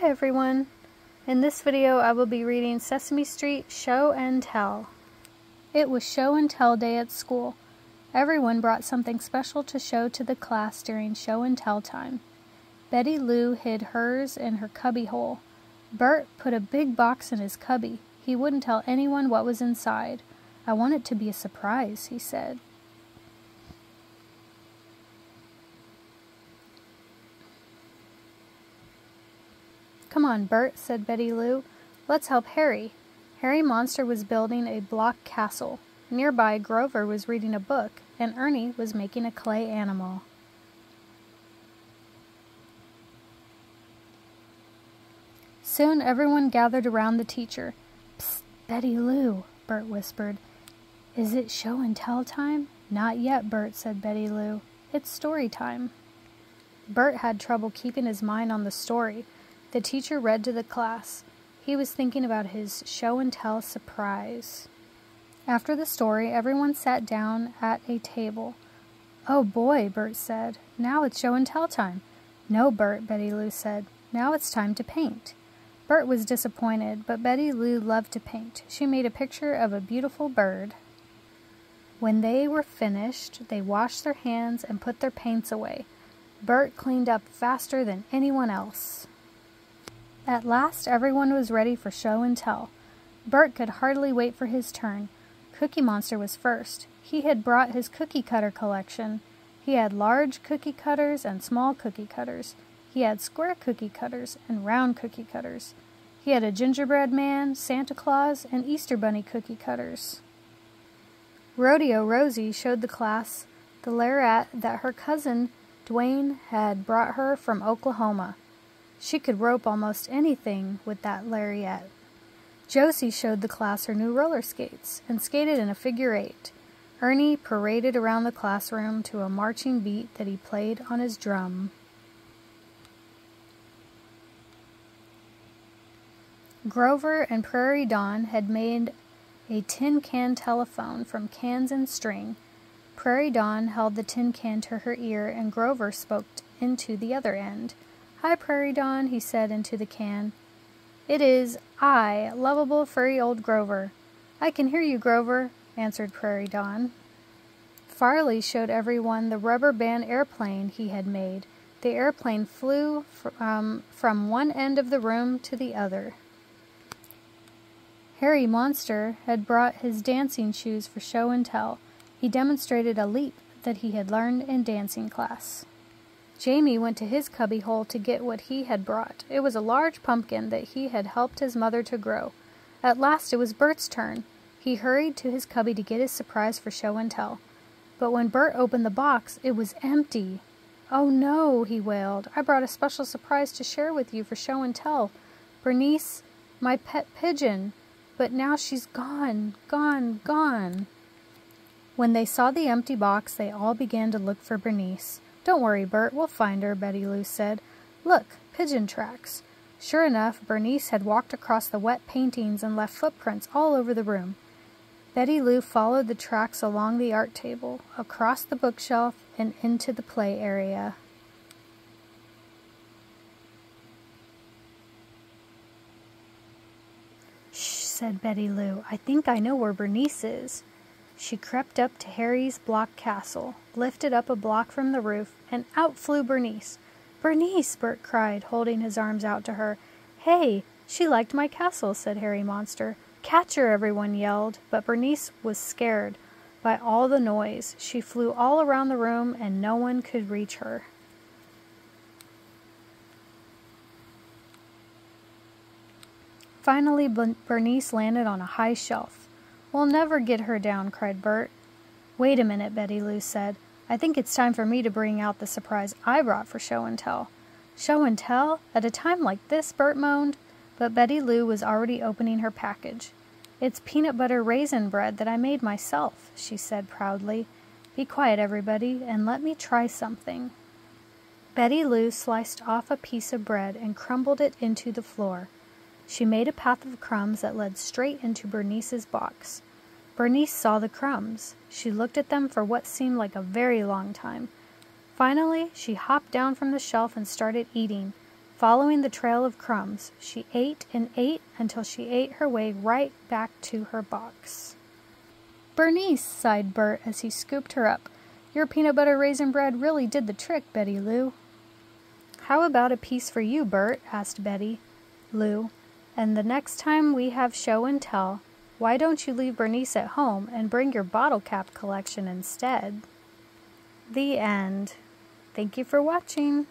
Hi everyone! In this video I will be reading Sesame Street Show and Tell. It was Show and Tell day at school. Everyone brought something special to show to the class during Show and Tell time. Betty Lou hid hers in her cubby hole. Bert put a big box in his cubby. He wouldn't tell anyone what was inside. "I want it to be a surprise," he said. "Come on, Bert," said Betty Lou. "Let's help Harry." Harry Monster was building a block castle. Nearby, Grover was reading a book, and Ernie was making a clay animal. Soon everyone gathered around the teacher. "Psst, Betty Lou," Bert whispered. "Is it show and tell time?" "Not yet, Bert," said Betty Lou. "It's story time." Bert had trouble keeping his mind on the story. The teacher read to the class. He was thinking about his show and tell surprise. After the story, everyone sat down at a table. "Oh boy," Bert said. "Now it's show and tell time." "No, Bert," Betty Lou said. "Now it's time to paint." Bert was disappointed, but Betty Lou loved to paint. She made a picture of a beautiful bird. When they were finished, they washed their hands and put their paints away. Bert cleaned up faster than anyone else. At last, everyone was ready for show and tell. Bert could hardly wait for his turn. Cookie Monster was first. He had brought his cookie cutter collection. He had large cookie cutters and small cookie cutters. He had square cookie cutters and round cookie cutters. He had a gingerbread man, Santa Claus, and Easter Bunny cookie cutters. Rodeo Rosie showed the class the lariat that her cousin Dwayne had brought her from Oklahoma. She could rope almost anything with that lariat. Josie showed the class her new roller skates and skated in a figure eight. Ernie paraded around the classroom to a marching beat that he played on his drum. Grover and Prairie Dawn had made a tin can telephone from cans and string. Prairie Dawn held the tin can to her ear, and Grover spoke into the other end. "Hi, Prairie Dawn," he said into the can. "It is I, lovable furry old Grover." "I can hear you, Grover," answered Prairie Dawn. Farley showed everyone the rubber band airplane he had made. The airplane flew from one end of the room to the other. Harry Monster had brought his dancing shoes for show and tell. He demonstrated a leap that he had learned in dancing class. Jamie went to his cubby hole to get what he had brought. It was a large pumpkin that he had helped his mother to grow. At last it was Bert's turn. He hurried to his cubby to get his surprise for show and tell. But when Bert opened the box, it was empty. "Oh no," he wailed. "I brought a special surprise to share with you for show and tell. Bernice, my pet pigeon. But now she's gone, gone, gone." When they saw the empty box, they all began to look for Bernice. "Don't worry, Bert, we'll find her," Betty Lou said. "Look, pigeon tracks." Sure enough, Bernice had walked across the wet paintings and left footprints all over the room. Betty Lou followed the tracks along the art table, across the bookshelf, and into the play area. "Shh," said Betty Lou. "I think I know where Bernice is." She crept up to Harry's block castle, lifted up a block from the roof, and out flew Bernice. "Bernice!" Bert cried, holding his arms out to her. "Hey, she liked my castle," said Harry Monster. "Catch her!" everyone yelled, but Bernice was scared by all the noise. She flew all around the room, and no one could reach her. Finally, Bernice landed on a high shelf. "We'll never get her down," cried Bert. "Wait a minute," Betty Lou said. "I think it's time for me to bring out the surprise I brought for show and tell." "Show and tell? At a time like this?" Bert moaned. But Betty Lou was already opening her package. "It's peanut butter raisin bread that I made myself," she said proudly. "Be quiet, everybody, and let me try something." Betty Lou sliced off a piece of bread and crumbled it into the floor. She made a path of crumbs that led straight into Bernice's box. Bernice saw the crumbs. She looked at them for what seemed like a very long time. Finally, she hopped down from the shelf and started eating. following the trail of crumbs. She ate and ate until she ate her way right back to her box. "Bernice," sighed Bert as he scooped her up. "Your peanut butter raisin bread really did the trick, Betty Lou." "How about a piece for you, Bert?" asked Betty Lou. "And the next time we have show and tell, why don't you leave Bernice at home and bring your bottle cap collection instead?" The end. Thank you for watching.